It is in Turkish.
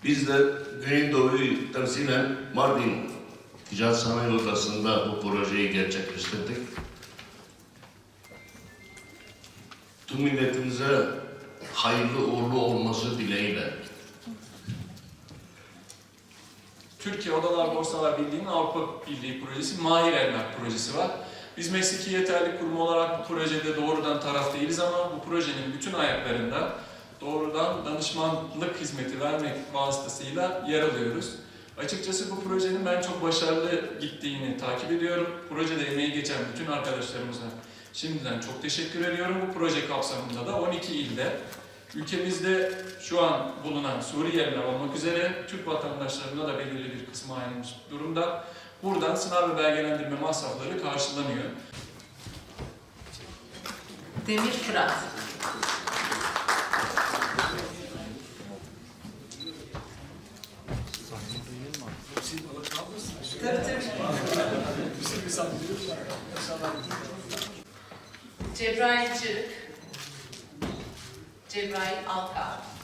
Biz de Güneydoğu'yu temsilen Mardin Ticaret Sanayi Odası'nda bu projeyi gerçekleştirdik. Tüm milletimize hayırlı uğurlu olması dileğiyle. Türkiye Odalar Borsalar Birliği'nin Avrupa Birliği projesi, Mahir Emlak projesi var. Biz mesleki yeterlilik kurumu olarak bu projede doğrudan taraf değiliz ama bu projenin bütün ayaklarında doğrudan danışmanlık hizmeti vermek vasıtasıyla yer alıyoruz. Açıkçası bu projenin ben çok başarılı gittiğini takip ediyorum. Projede emeği geçen bütün arkadaşlarımıza şimdiden çok teşekkür ediyorum. Bu proje kapsamında da 12 ilde ülkemizde şu an bulunan Suriyeliler olmak üzere Türk vatandaşlarına da belirli bir kısmı ayrılmış durumda. Buradan sınav ve belgelendirme masrafları karşılanıyor. Demir Fırat. Cebrail Cırık. Cebrail Alka.